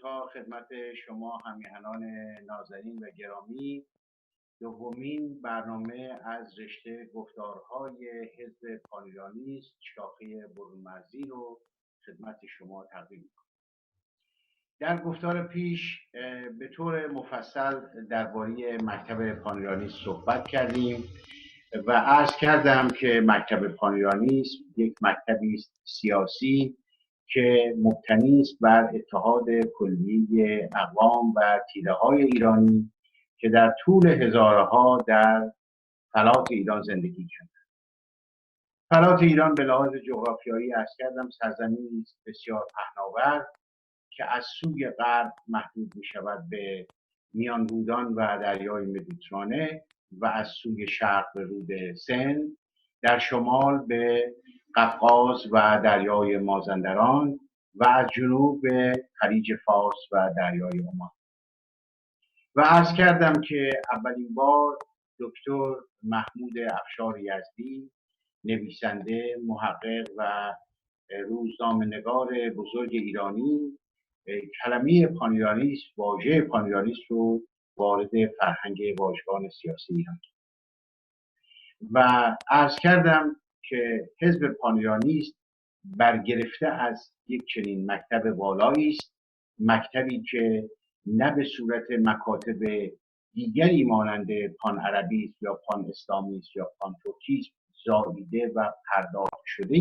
روزها خدمت شما همیهنان نازنین و گرامی. دومین برنامه از رشته گفتارهای حزب ایرانیست شاخه برونمرزی رو خدمت شما تقدیم می‌کنم. در گفتار پیش به طور مفصل درباره مکتب ایرانیست صحبت کردیم و عرض کردم که مکتب ایرانیست یک مکتبی است سیاسی که مبتنی است بر اتحاد کلی اقوام و تیره‌های ایرانی که در طول هزارها در فلات ایران زندگی کردند. فلات ایران به لحاظ جغرافیایی عرض کردم سرزمینی است بسیار پهناور که از سوی غرب محدود می شود به میانرودان و دریای مدیترانه و از سوی شرق به رود سند، در شمال به قفقاز و دریای مازندران و از جنوب به خلیج فارس و دریای عمان. و عرض کردم که اولین بار دکتر محمود افشار یزدی، نویسنده، محقق و روزنامه‌نگار بزرگ ایرانی، کلمه پانیرانیست، واژه پانیرانیست رو وارد فرهنگ واژگان سیاسی ایران کرد. و عرض کردم که حزب پانیرانیست برگرفته از یک چنین مکتب والایی است، مکتبی که نه به صورت مکاتب دیگری مانند پان عربیست یا پان اسلامیست یا پان ترکیست زاییده و پرداخت شده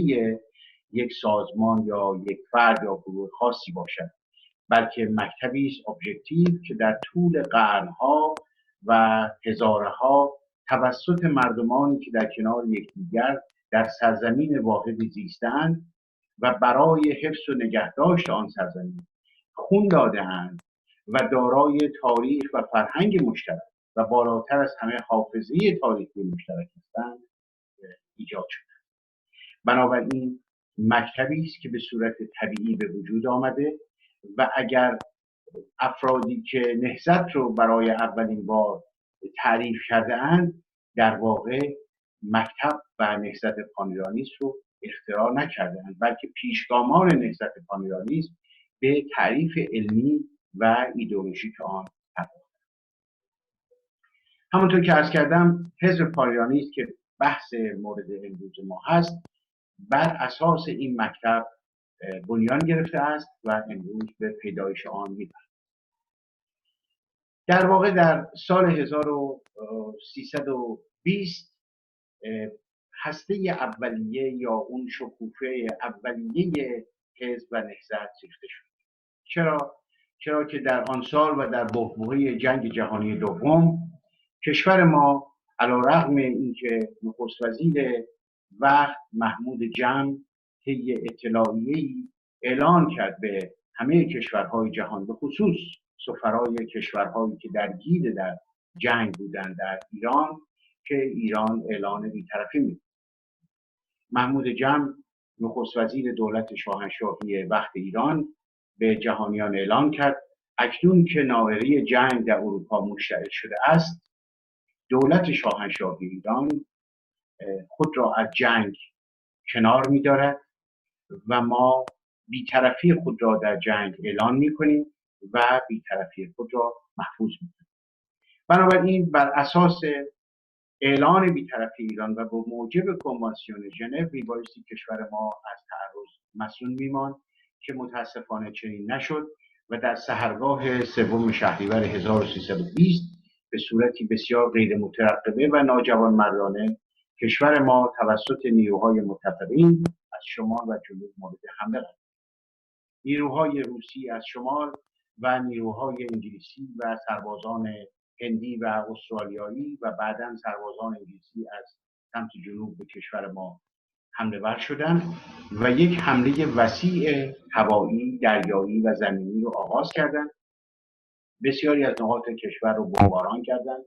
یک سازمان یا یک فرد یا گروه خاصی باشد، بلکه مکتبی است ابجکتیو که در طول قرنها و هزارها توسط مردمانی که در کنار یکدیگر در سرزمین واحدی زیستند و برای حفظ و نگهداشت آن سرزمین خون داده‌اند و دارای تاریخ و فرهنگ مشترک و بالاتر از همه حافظه تاریخی مشترک هستند ایجاد شده. بنابراین مکتبی است که به صورت طبیعی به وجود آمده و اگر افرادی که نهضت رو برای اولین بار تعریف کرده اند در واقع مکتب و نهضت پانیرانیست رو اختراع نکرده اند، بلکه پیشگامان نهضت پانیرانیست به تعریف علمی و ایدئولوژیک آن پرداختند. همونطور که عرض کردم حزب پانیرانیست که بحث مورد امروز ما هست بر اساس این مکتب بنیان گرفته است و امروز به پیدایش آن می‌پردازیم. در واقع در سال 1320 هسته اولیه یا اون شکوفه اولیه حزب و نهضت ریخته شد. چرا که در آن سال و در بحبوحه جنگ جهانی دوم کشور ما علیرغم اینکه نخست وزیر وقت محمود جمع طی اطلاعیه‌ای اعلان کرد به همه کشورهای جهان، به خصوص سفرای کشورهایی که درگیر در جنگ بودند در ایران، که ایران اعلان بی‌طرفی می‌کند. محمود جمع نخست وزیر دولت شاهنشاهی وقت ایران به جهانیان اعلان کرد اکنون که ناقره جنگ در اروپا مشتعل شده است، دولت شاهنشاهی ایران خود را از جنگ کنار می‌دارد و ما بی‌طرفی خود را در جنگ اعلان می‌کنیم و بی‌طرفی خود را محفوظ می‌کنیم. بنابراین بر اساس اعلان بی‌طرفی ایران و با موجب کنوانسیون ژنو میبایستی کشور ما از تعرض مصون میماند که متاسفانه چنین نشد و در سحرگاه 3 شهریور 1320 به صورتی بسیار غیر مترقبه و ناجوانمردانه کشور ما توسط نیروهای متفقین از شمال و جنوب مورد حمله قرار گرفت. نیروهای روسی از شمال و نیروهای انگلیسی و سربازان هندی و استرالیایی و بعداً سربازان انگلیسی از سمت جنوب به کشور ما حمله ور شدند و یک حمله وسیع هوایی، دریایی و زمینی رو آغاز کردند. بسیاری از نقاط کشور رو بمباران کردند.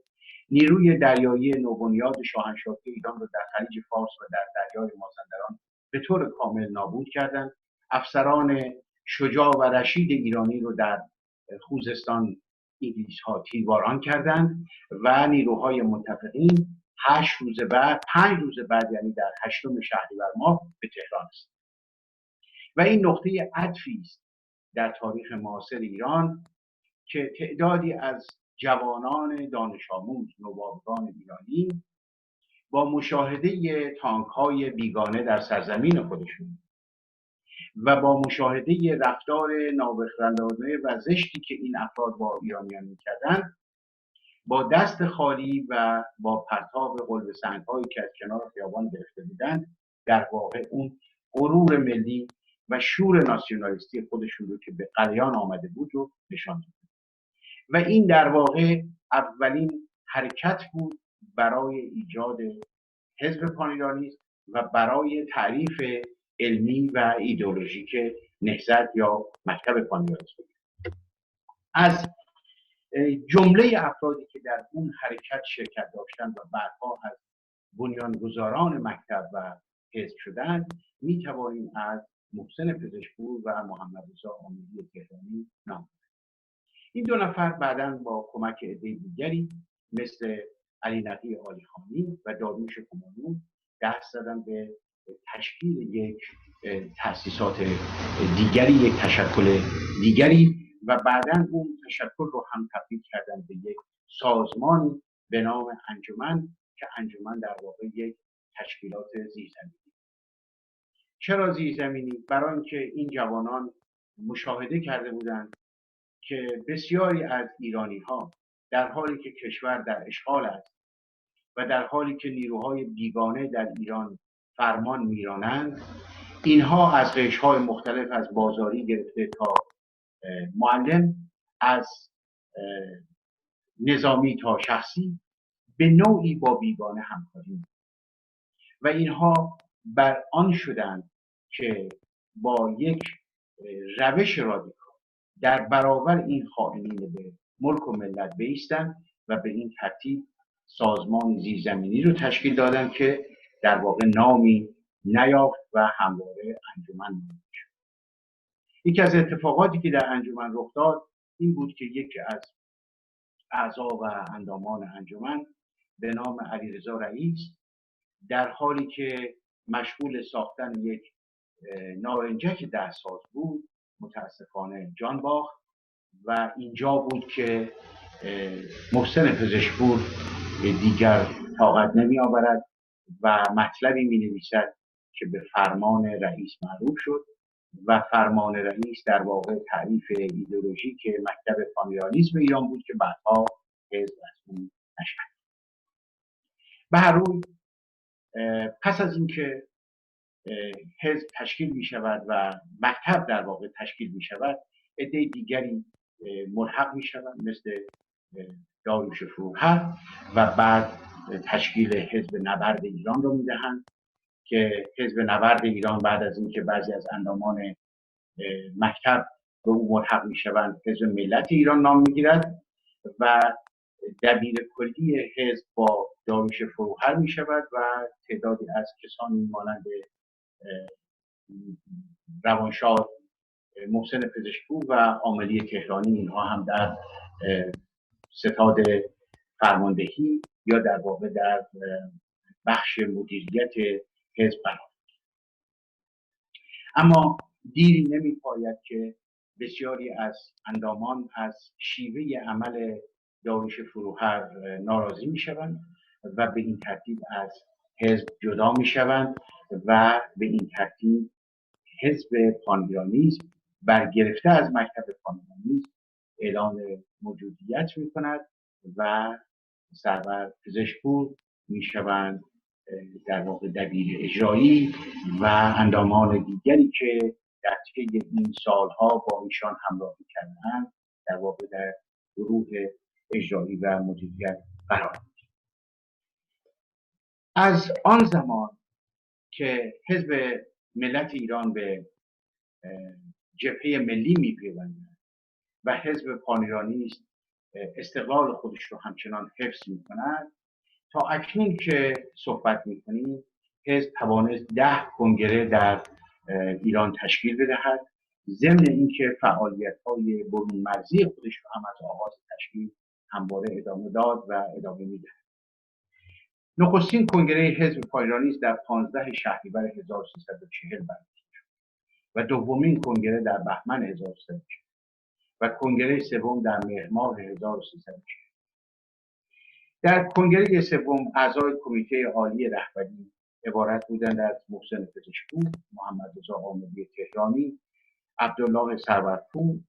نیروی دریایی نوبنیاد شاهنشاهی ایران رو در خلیج فارس و در دریای مازندران به طور کامل نابود کردند. افسران شجاع و رشید ایرانی رو در خوزستان انگلیس ها تیرباران کردند و نیروهای متفقین 5 روز بعد یعنی در 8 شهریور ماه به تهران رسیدند. و این نقطه عطفی است در تاریخ معاصر ایران که تعدادی از جوانان دانش آموز نوابگان ایرانی با مشاهده تانک‌های بیگانه در سرزمین خودشون و با مشاهده رفتار نابخردانه و زشتی که این افراد با ایرانیان می‌کردند، با دست خالی و با پرتاب قلب سنگ‌هایی که از کنار خیابان گرفته بودند، در واقع اون غرور ملی و شور ناسیونالیستی خودشون رو که به غلیان آمده بود رو نشان داد. و این در واقع اولین حرکت بود برای ایجاد حزب پانیرانیست و برای تعریف علمی و ایدئولوژیک نهضت یا مکتب پانیرانیست. از جمله افرادی که در اون حرکت شرکت داشتند و بعدها از بنیانگذاران مکتب و حزب شدند می توانیم از محسن پزشکپور و محمد-رضا تهرانی نام ببریم. این دو نفر بعداً با کمک عده دیگری مثل علی نقی عالیخانی و داریوش کمانون دست زدن به تشکیل یک تأسیسات دیگری، یک تشکل دیگری، و بعداً اون تشکل رو هم تبدیل کردن به یک سازمان به نام انجمن که انجمن در واقع یک تشکیلات زیرزمینی. چرا زیرزمینی؟ برای اینکه این جوانان مشاهده کرده بودند که بسیاری از ایرانی‌ها در حالی که کشور در اشغال است و در حالی که نیروهای بیگانه در ایران فرمان میرانند، اینها از قشرهای مختلف، از بازاری گرفته تا معلم، از نظامی تا شخصی، به نوعی با بیگانه همکاری و اینها بر آن شدند که با یک روش رادیکال در برابر این خائنین به ملک و ملت بایستند و به این ترتیب سازمان زیرزمینی رو تشکیل دادند که در واقع نامی نیافت و همواره انجمن شد. یکی از اتفاقاتی که در انجمن رخ داد این بود که یکی از اعضا و اندامان انجمن به نام علیرضا رئیس در حالی که مشغول ساختن یک نارنجک دستساز بود متاسفانه جان باخت و اینجا بود که محسن پزشکپور دیگر طاقت نمی آورد و مطلبی می نویسد که به فرمان رئیس معروف شد و فرمان رئیس در واقع تعریف ایدئولوژیک مکتب پانیرانیسم ایران بود که بعدها حزب از اون نشد. به هر روی پس از اینکه حزب تشکیل می شود و مکتب در واقع تشکیل می شود، عده دیگری ملحق می شود مثل داریوش فروهر و بعد تشکیل حزب نبرد ایران رو می دهند که حزب نبرد ایران بعد از اینکه بعضی از اندامان مکتب به او ملحق می شوند حزب ملت ایران نام می گیرد و دبیر کلی حزب با داریوش فروهر می شود و تعدادی از کسانی مانند روانشاد محسن پزشکپور و عاملی تهرانی، اینها هم در ستاد فرماندهی یا در واقع در بخش مدیریت حزب قرار. اما دیری نمی پاید که بسیاری از اندامان از شیوه عمل داریوش فروهر ناراضی می شوند و به این ترتیب از حزب جدا می شوند و به این ترتیب حزب پانیرانیسم برگرفته از مکتب پانیرانیسم اعلان موجودیت می کند و سرور پزشکپور می شوند در واقع دبیر اجرایی و اندامان دیگری که در طی این سالها با ایشان همراهی کردند در واقع در گروه اجرایی و مدیریت قرار گرفت. از آن زمان که حزب ملت ایران به جبهه ملی می‌پیوندد و حزب پانیرانیست استقلال خودش رو همچنان حفظ می‌کند، تا اکنون که صحبت می‌کنیم حزب توانست 10 کنگره در ایران تشکیل بدهد، ضمن اینکه فعالیت‌های برونمرزی خودش رو هم از آغاز تشکیل همواره ادامه داد و ادامه می‌دهد. نخستین کنگره حزب پانیرانیست در 15 شهریور 1340 برگزار شد و دومین کنگره در بهمن 1340 و کنگره سوم در مهر ماه 1340. در کنگره سوم اعضای کمیته عالی رهبری عبارت بودند از محسن پزشکپور، محمدرضا عاملی تهرانی، عبدالله سرورپور،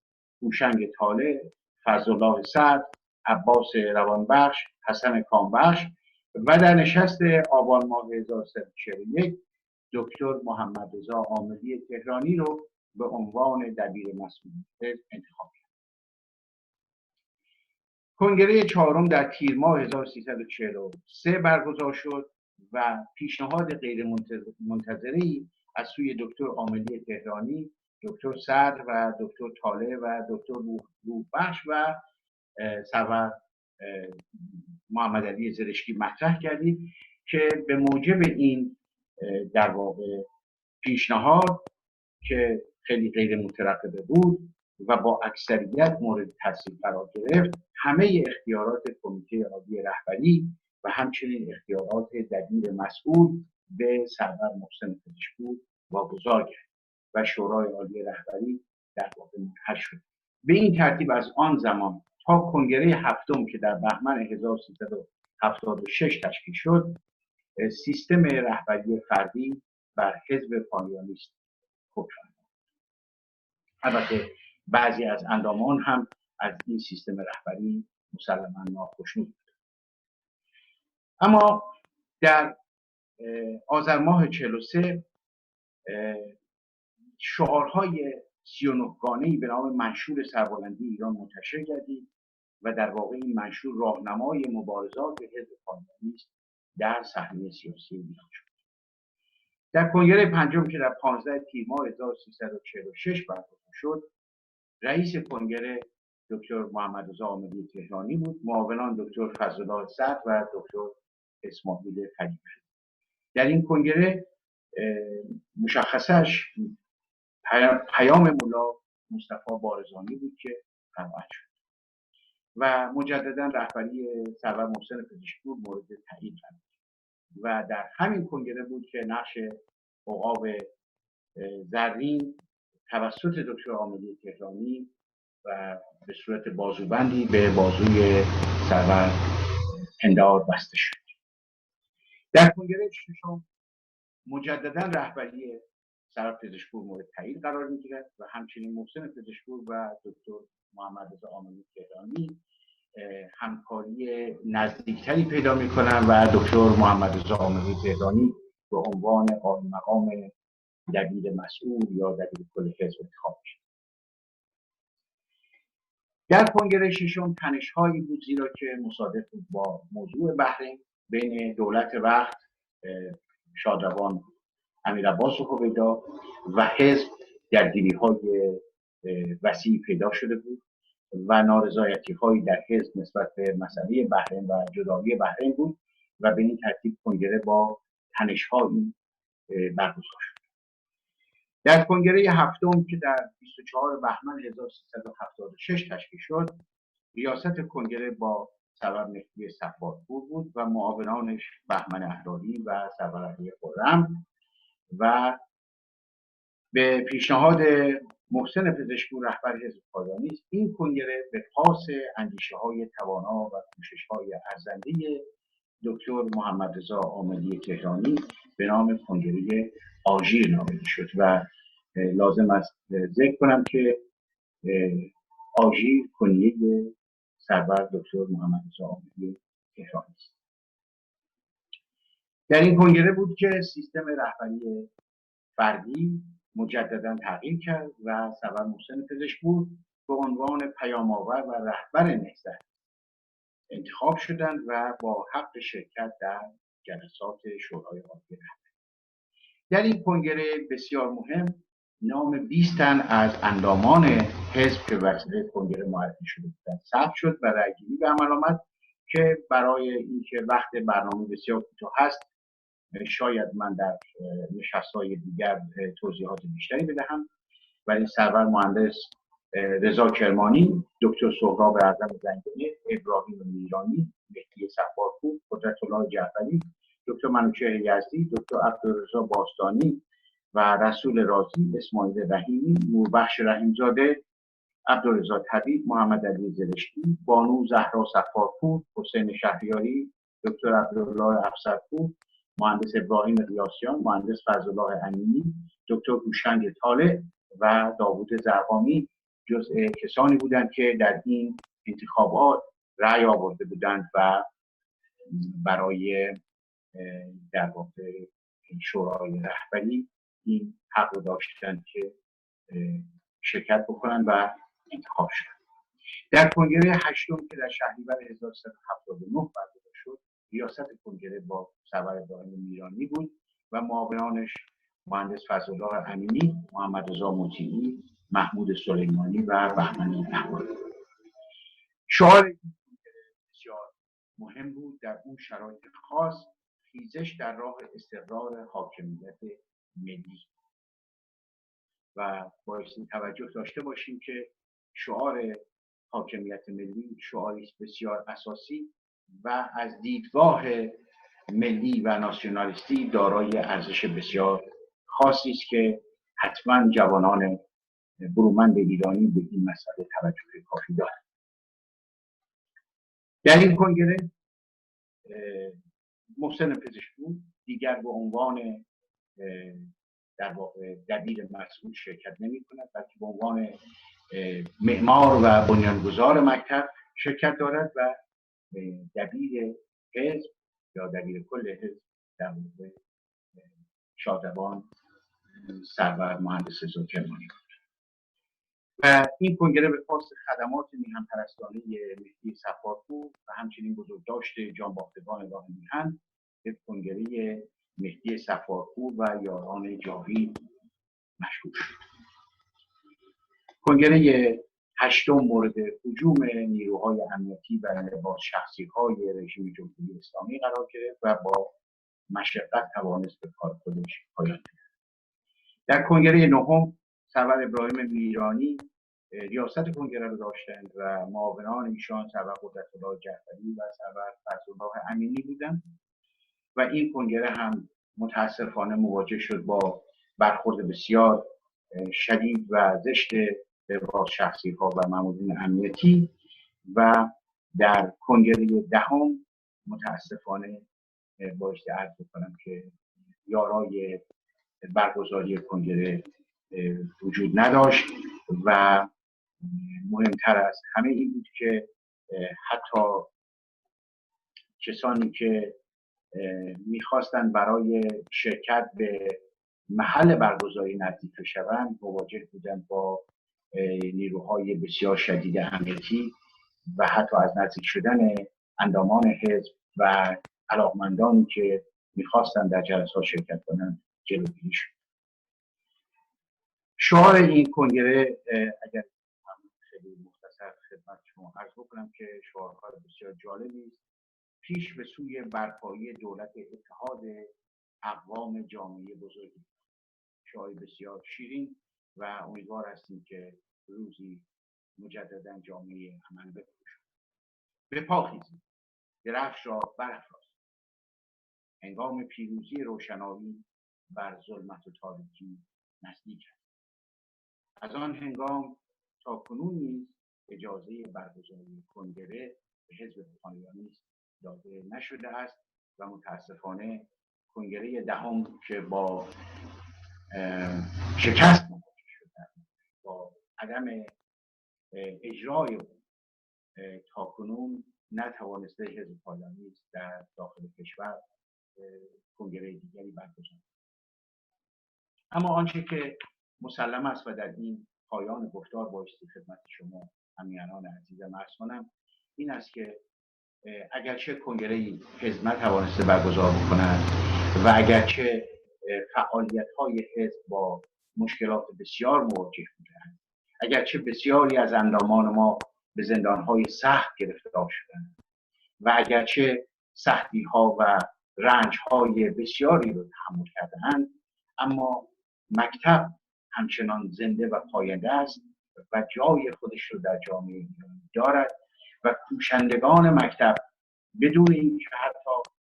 هوشنگ طالع، فضلالله سعد، عباس روانبخش، حسن کامبخش و در نشست آبان ماه 1341 دکتر محمد-رضا عاملی تهرانی رو به عنوان دبیر مسئول حزب انتخاب کرد. کنگره چهارم در تیر ماه 1343 برگزار شد و پیشنهاد غیر منتظره‌ای از سوی دکتر عاملی تهرانی، دکتر صدر و دکتر طالع و دکتر روحبخش و سرور محمد-علی زرشکی مطرح کردید که به موجب این در واقع پیشنهاد که خیلی غیر مترقبه بود و با اکثریت مورد تصویب قرار گرفت، همه اختیارات کمیته عالی رهبری و همچنین اختیارات دبیر مسئول به سرور محسن پزشکپور واگذار کرد و شورای عالی رهبری در واقع منحل شد. به این ترتیب از آن زمان تا کنگره هفتم که در بهمن 1376 تشکیل شد، سیستم رهبری فردی بر حزب ایرانیست حکم فرمود. البته بعضی از اندامان هم از این سیستم رهبری مسلماً ناخوشنود بود. اما در آذر ماه 43 شعارهای 39 گانه‌ای به نام منشور سربلندی ایران منتشر گردید و در واقع این منشور راهنمای مبارزات حزب ایرانیست در صحنه سیاسی ایران شد. در کنگره پنجم که در 15 تیر ماه 1346 برگزار شد، رئیس کنگره دکتر محمد-رضا عاملی تهرانی بود، معاونان دکتر فضلالله سعد و دکتر اسماعیل خلیفه. در این کنگره مشخصش پیام ملا مصطفی بارزانی بود که قرائت شد و مجددا رهبری سرور محسن پزشکپور مورد تایید قرار و در همین کنگره بود که نقش عقاب زرین توسط دکتر عاملی تهرانی و به صورت بازوبندی به بازوی سرور هندار بسته شد. در کنگره ششم مجددا رهبری سرور پزشکپور مورد تایید قرار میگیرد و همچنین محسن پزشکپور و دکتر محمد-رضا عاملی تهرانی همکاری نزدیکتری پیدا میکنند و دکتر محمد-رضا عاملی تهرانی به عنوان قائم مقام دبیر مسئول یا دبیر کل حزب انتخاب شد. در کنگره ششم تنش‌هایی بود زیرا که مصادف بود با موضوع بحرین بین دولت وقت شادروان امیرعباس هویدا و حزب درگیری‌های وسیعی پیدا شده بود و نارضایتی‌هایی در حزب نسبت به مسئله بحرین و جدایی بحرین بود و به این ترتیب کنگره با تنش‌هایی برگزار شد. در کنگره هفتم که در 24 بهمن 1376 تشکیل شد، ریاست کنگره با سرور مهدی صفارپور بود و معاونانش بهمن احراری و سرور علی خرم و به پیشنهاد محسن پزشکپور رهبر حزب ایرانیست این کنگره به پاس اندیشه‌های توانا و کوشش‌های ارزنده دکتر محمد-رضا عاملی تهرانی به نام کنگره آژیر نامیده شد و لازم است ذکر کنم که آژیر کنیه سرور دکتر محمد-رضا عاملی تهرانی است. در این کنگره بود که سیستم رهبری فردی مجددا تغییر کرد و سرور محسن پزشکپور به عنوان پیام‌آور و رهبر نهضت انتخاب شدند و با حق شرکت در جلسات شورای عالی رهبری. در این کنگره بسیار مهم نام 20 تن از اندامان حزب که وسیله کنگره معرفی شده بودند ثبت شد و رأی‌گیری به عمل آمد که برای اینکه وقت برنامه بسیار کوتاه هست شاید من در نشست‌های دیگر توضیحات بیشتری بدهم، ولی سرور مهندس رضا کرمانی، دکتر سهراب اعظم زنگنه، ابراهیم میرانی، مهدی صفارپور، قدرت الله جعفری، دکتر منوچهر یزدی، دکتر عبدالرضا باستانی، و رسول رازی، اسماعیل رحیمی، نوربخش رحیمزاده، عبدالرضا طبیب، محمد-علی زرشتی، بانو زهرا صفارپور، حسین شهریاری، دکتر عبدالله افسرپور، مهندس ابراهیم ریاسیان، مهندس فضلالله امینی، دکتر هوشنگ طالع و داوود زرقامی جزء کسانی بودند که در این انتخابات رأی آورده بودند و برای در واقع شورای رهبری این حق رو داشتند که شرکت بکنن و انتخاب شدن. در کنگره هشتم که در شهریور 1379 برگزار شد، ریاست کنگره با سرور ابراهیم میرانی بود و معاونانش مهندس فضلالله امینی، محمد-رضا مطیعی، محمود سلیمانی و بهمنی احمدی. شعار این کنگره بسیار مهم بود. در اون شرایط خاص خیزش در راه استقرار حاکمیت ملی و بایستی توجه داشته باشیم که شعار حاکمیت ملی شعاری است بسیار اساسی و از دیدگاه ملی و ناسیونالیستی دارای ارزش بسیار خاصی است که حتما جوانان برومند ایرانی به این مسئله توجه کافی دارند. در این کنگره محسن پزشکپور دیگر به عنوان در واقع دبیر مسئول شرکت نمی کند، بلکه به عنوان معمار و بنیانگذار مکتب شرکت دارد و دبیر حزب یا دبیر کل حزب در واقع شادروان سرور مهندس رضا کرمانی بود. و این کنگره به پاس خدمات میهن پرستانه مهدی صفارپور و همچنین بزرگداشت جانباختگان راه میهن به کنگره مهدی صفارپور و یاران جاوید مشهور شد. کنگره هشتم مورد هجوم نیروهای امنیتی و لباس شخصی‌های رژیم جمهوری اسلامی قرار گرفت و با مشقت توانست به کار خودش پایان بیارد. در کنگره نهم سرور ابراهیم میرانی ریاست کنگره رو داشتند و معاونان ایشان سرور قدرت‌الله جعفری و سرور فضلالله امینی بودند و این کنگره هم متاسفانه مواجه شد با برخورد بسیار شدید و زشت لباس شخصی‌ها و مامورین امنیتی و در کنگره دهم متاسفانه بایستی عرض بکنم که یارای برگزاری کنگره وجود نداشت و مهمتر از همه این بود که حتی کسانی که میخواستند برای شرکت به محل برگزاری نزدیک شوند مواجه بودند با نیروهای بسیار شدید امنیتی و حتی از نزدیک شدن اندامان حزب و علاقمندانی که میخواستند در جلسات شرکت کنند جلوگیری شد. شعار این کنگره اگر خیلی مختصر خدمت شما عرض بکنم که شعارهای بسیار جالبی است. پیش به سوی برپایی دولت اتحاد اقوام جامعه بزرگی. شعاری بسیار شیرین و امیدوار هستیم که روزی مجددا جامعه امن بپوشد. به پا خیزید، درفش را برافراز. هنگام پیروزی روشنایی بر ظلمت و تاریکی نزدیک است. از آن هنگام تا کنون نیز اجازه برگزاری کنگره به حزب ایرانیست داده نشده است و متاسفانه کنگره دهم که با شکست مواجه شده با عدم اجرای تا کنون نتوانسته حزب ایرانیست در داخل کشور کنگره دیگری برگزار. اما آنچه که مسلم است و در این پایان گفتار بایستی خدمت شما همیهنان عزیزم عرض کنم این است که اگرچه کنگره‌ای حزب نتوانسته برگزار بکند و اگرچه فعالیت‌های حزب با مشکلات بسیار مواجه بودند، اگرچه بسیاری از اندامان ما به زندان‌های سخت گرفتار شدند و اگرچه سختی‌ها و رنج‌های بسیاری رو تحمل کردند، اما مکتب همچنان زنده و پاینده است و جای خودش رو در جامعه ایرانی دارد و کوشندگان مکتب بدون اینکه حتی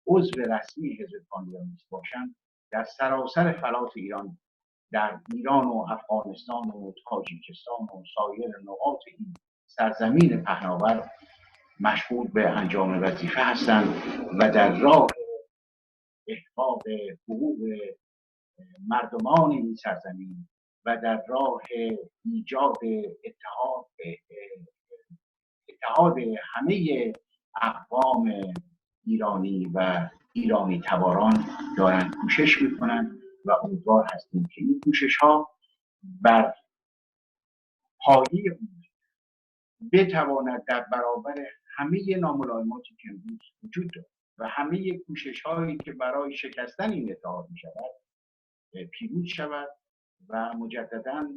عضو رسمی حزب ایرانیست باشند در سراسر فلات ایران در ایران و افغانستان و تاجیکستان و سایر نقاط این سرزمین پهناور مشغول به انجام وظیفه هستند و در راه احقاق حقوق مردمان این سرزمین و در راه ایجاد اتحاد همه اقوام ایرانی و ایرانی تباران دارند کوشش میکنند و امیدوار هستیم که این کوشش ها بر پایه اون بتواند در برابر همه ناملایماتی که امروز وجود دارد و همه کوشش هایی که برای شکستن این اتحاد می شود پیروز شود و مجددا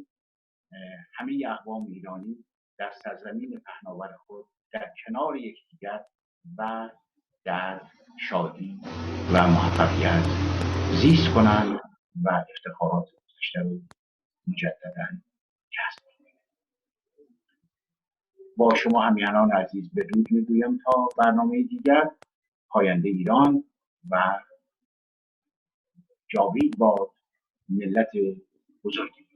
همه اقوام ایرانی در سرزمین پهناور خود در کنار یکدیگر و در شادی و موفقیت زیست کنند و افتخارات گذشته رو مجددا کسب کنند. با شما همیهنان عزیز بدرود میگویم تا برنامه دیگر. پاینده ایران و جاوید باد ملت بزرگی.